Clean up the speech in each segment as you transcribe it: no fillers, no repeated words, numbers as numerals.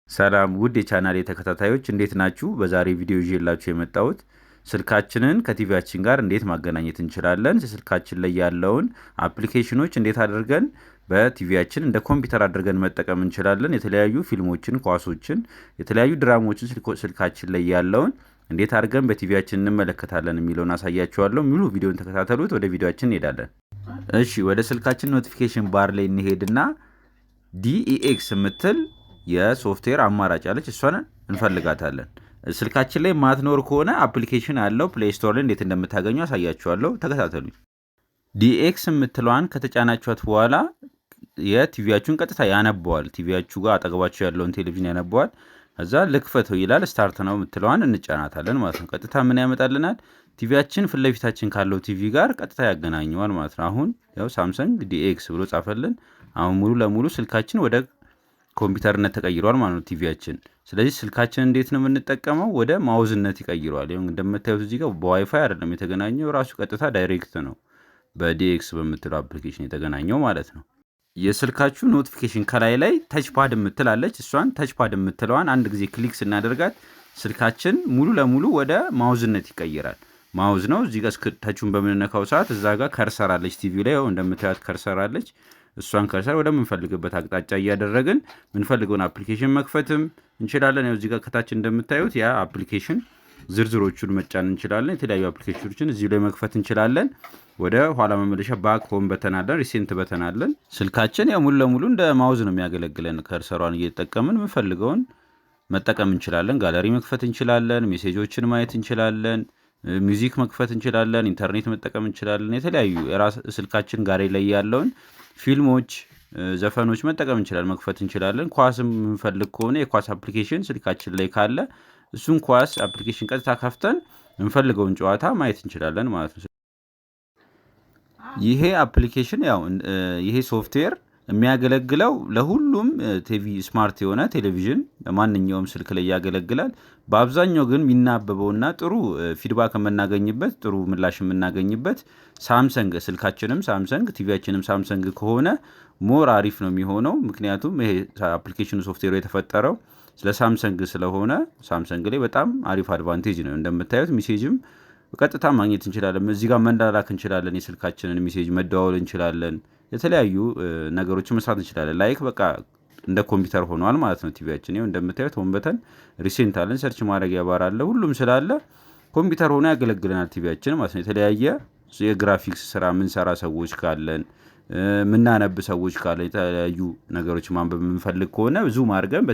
ሰላም ውድ የቻናሌ ተከታታዮች እንዴት ናችሁ? በዛሬ ቪዲዮ ይዤላችሁ የመጣሁት ስልካችንን ከቲቪያችን ጋር እንዴት ማገናኘት እንችላለን፣ ስልካችን ላይ ያለውን አፕሊኬሽኖች እንዴት አድርገን በቲቪያችን እንደ ኮምፒውተር አድርገን መጠቀም እንችላለን፣ የተለያዩ ፊልሞችን፣ ኳሶችን፣ የተለያዩ ድራማዎችን ስልካችን ላይ ያለውን እንዴት አድርገን በቲቪያችን እንመለከታለን የሚለውን አሳያችኋለሁ። ሙሉ ቪዲዮን ተከታተሉት። ወደ ቪዲዮአችን እንሄዳለን። እሺ፣ ወደ ስልካችን ኖቲፊኬሽን ባር ላይ እንሄድና ዲኢኤክስ የምትል የሶፍትዌር አማራጭ አለች። እሷን እንፈልጋታለን። ስልካችን ላይ ማትኖር ከሆነ አፕሊኬሽን አለው ፕሌይ ስቶር ላይ እንዴት እንደምታገኙ አሳያችኋለሁ። ተከታተሉኝ። ዲኤክስ የምትለዋን ከተጫናችኋት በኋላ የቲቪያችሁን ቀጥታ ያነበዋል። ቲቪያችሁ ጋር አጠገባችሁ ያለውን ቴሌቪዥን ያነበዋል። ከዛ ልክፈተው ይላል። ስታርት ነው የምትለዋን እንጫናታለን ማለት ነው። ቀጥታ ምን ያመጣልናል? ቲቪያችን ፊት ለፊታችን ካለው ቲቪ ጋር ቀጥታ ያገናኘዋል ማለት ነው። አሁን ያው ሳምሰንግ ዲኤክስ ብሎ ጻፈልን። አሁን ሙሉ ለሙሉ ስልካችን ወደ ኮምፒውተርነት ተቀይሯል ማለት ነው ቲቪያችን። ስለዚህ ስልካችን እንዴት ነው የምንጠቀመው? ወደ ማውዝነት ይቀይሯል። ይሄን እንደምታዩት እዚህ ጋር በዋይፋይ አይደለም የተገናኘው፣ ራሱ ቀጥታ ዳይሬክት ነው በዲኤክስ በምትለው አፕሊኬሽን የተገናኘው ማለት ነው። የስልካችሁ ኖቲፊኬሽን ከላይ ላይ ተች ፓድ የምትላለች። እሷን ተች ፓድ የምትለዋን አንድ ጊዜ ክሊክ ስናደርጋት ስልካችን ሙሉ ለሙሉ ወደ ማውዝነት ይቀይራል። ማውዝ ነው። እዚህ ጋር ተቹን በምንነካው ሰዓት እዛ ጋር ከርሰር አለች ቲቪ ላይ እንደምታዩት ከርሰር አለች። እሷን ከርሰር ወደምንፈልግበት አቅጣጫ እያደረግን ምንፈልገውን አፕሊኬሽን መክፈትም እንችላለን። ያው እዚህ ጋር ከታች እንደምታዩት ያ አፕሊኬሽን ዝርዝሮቹን መጫን እንችላለን። የተለያዩ አፕሊኬሽኖችን እዚህ ላይ መክፈት እንችላለን። ወደ ኋላ መመለሻ ባክ ሆም በተን አለን፣ ሪሴንት በተን አለን። ስልካችን ያው ሙሉ ለሙሉ እንደ ማውዝ ነው የሚያገለግለን። ከርሰሯን እየተጠቀምን ምንፈልገውን መጠቀም እንችላለን። ጋለሪ መክፈት እንችላለን። ሜሴጆችን ማየት እንችላለን። ሚውዚክ መክፈት እንችላለን። ኢንተርኔት መጠቀም እንችላለን። የተለያዩ ስልካችን ጋር ላይ ያለውን ፊልሞች፣ ዘፈኖች መጠቀም እንችላለን፣ መክፈት እንችላለን። ኳስም የምንፈልግ ከሆነ የኳስ አፕሊኬሽን ስልካችን ላይ ካለ እሱን ኳስ አፕሊኬሽን ቀጥታ ከፍተን የምንፈልገውን ጨዋታ ማየት እንችላለን ማለት ነው። ይሄ አፕሊኬሽን ያው ይሄ ሶፍትዌር የሚያገለግለው ለሁሉም ቲቪ ስማርት የሆነ ቴሌቪዥን ለማንኛውም ስልክ ላይ ያገለግላል። በአብዛኛው ግን የሚናበበውና ጥሩ ፊድባክ የምናገኝበት ጥሩ ምላሽ የምናገኝበት ሳምሰንግ ስልካችንም ሳምሰንግ ቲቪያችንም ሳምሰንግ ከሆነ ሞር አሪፍ ነው የሚሆነው። ምክንያቱም ይሄ አፕሊኬሽኑ ሶፍትዌሩ የተፈጠረው ስለ ሳምሰንግ ስለሆነ ሳምሰንግ ላይ በጣም አሪፍ አድቫንቴጅ ነው። እንደምታዩት ሜሴጅም በቀጥታ ማግኘት እንችላለን። እዚህ ጋር መላላክ እንችላለን። የስልካችንን ሜሴጅ መደዋወል እንችላለን። የተለያዩ ነገሮችን መስራት እንችላለን። ላይክ በቃ እንደ ኮምፒውተር ሆኗል ማለት ነው ቲቪያችን። ይኸው እንደምታዩት ሆም በተን፣ ሪሴንት አለን፣ ሰርች ማድረጊያ ባር አለ። ሁሉም ስላለ ኮምፒውተር ሆኖ ያገለግለናል ቲቪያችን ማለት ነው። የተለያየ የግራፊክስ ስራ ምንሰራ ሰዎች ካለን ምናነብ ሰዎች ካለ የተለያዩ ነገሮች ማንበብ የምንፈልግ ከሆነ ዙም አድርገን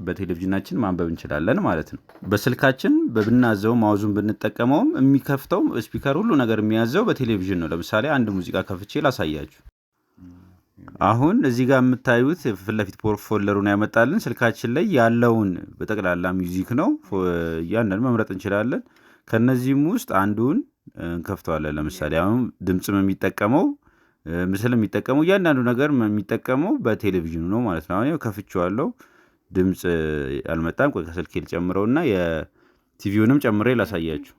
በቴሌቪዥናችን ማንበብ እንችላለን ማለት ነው። በስልካችን ብናዘው ማውዙን ብንጠቀመውም የሚከፍተው ስፒከር ሁሉ ነገር የሚያዘው በቴሌቪዥን ነው። ለምሳሌ አንድ ሙዚቃ ከፍቼ ላሳያችሁ። አሁን እዚህ ጋር የምታዩት ፊት ለፊት ፎልደሩን ያመጣልን ስልካችን ላይ ያለውን በጠቅላላ ሚውዚክ ነው። እያንዳንዱ መምረጥ እንችላለን። ከነዚህም ውስጥ አንዱን እንከፍተዋለን። ለምሳሌ አሁን ድምጽም የሚጠቀመው ምስል የሚጠቀመው እያንዳንዱ ነገር የሚጠቀመው በቴሌቪዥኑ ነው ማለት ነው። አሁን ከፍቼዋለሁ። ድምጽ አልመጣም። ቆይ ከስልኬ ልጨምረውና የቲቪውንም ጨምሬ ላሳያችሁ።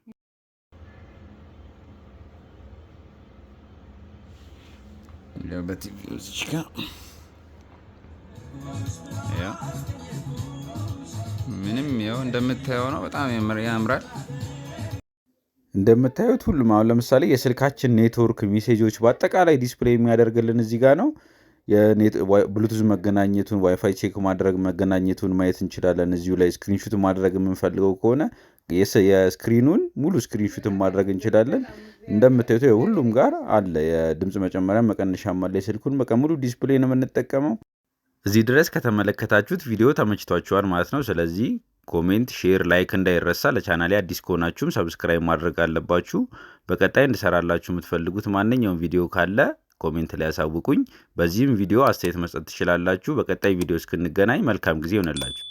ምንም ያው እንደምታየው ነው። በጣም ያምራል። እንደምታዩት ሁሉም አሁን ለምሳሌ የስልካችን ኔትወርክ ሜሴጆች በአጠቃላይ ዲስፕሌይ የሚያደርግልን እዚህ ጋር ነው። ብሉቱዝ መገናኘቱን፣ ዋይፋይ ቼክ ማድረግ መገናኘቱን ማየት እንችላለን። እዚሁ ላይ ስክሪንሹት ማድረግ የምንፈልገው ከሆነ የስክሪኑን ሙሉ ስክሪንሹትን ማድረግ እንችላለን። እንደምታዩት ሁሉም ጋር አለ። የድምፅ መጨመሪያ መቀነሻም አለ። የስልኩን በቃ ሙሉ ዲስፕሌይ ነው የምንጠቀመው። እዚህ ድረስ ከተመለከታችሁት ቪዲዮ ተመችቷችኋል ማለት ነው። ስለዚህ ኮሜንት፣ ሼር፣ ላይክ እንዳይረሳ። ለቻናሌ አዲስ ከሆናችሁም ሰብስክራይብ ማድረግ አለባችሁ። በቀጣይ እንድሰራላችሁ የምትፈልጉት ማንኛውም ቪዲዮ ካለ ኮሜንት ላይ ያሳውቁኝ። በዚህም ቪዲዮ አስተያየት መስጠት ትችላላችሁ። በቀጣይ ቪዲዮ እስክንገናኝ መልካም ጊዜ ይሆንላችሁ።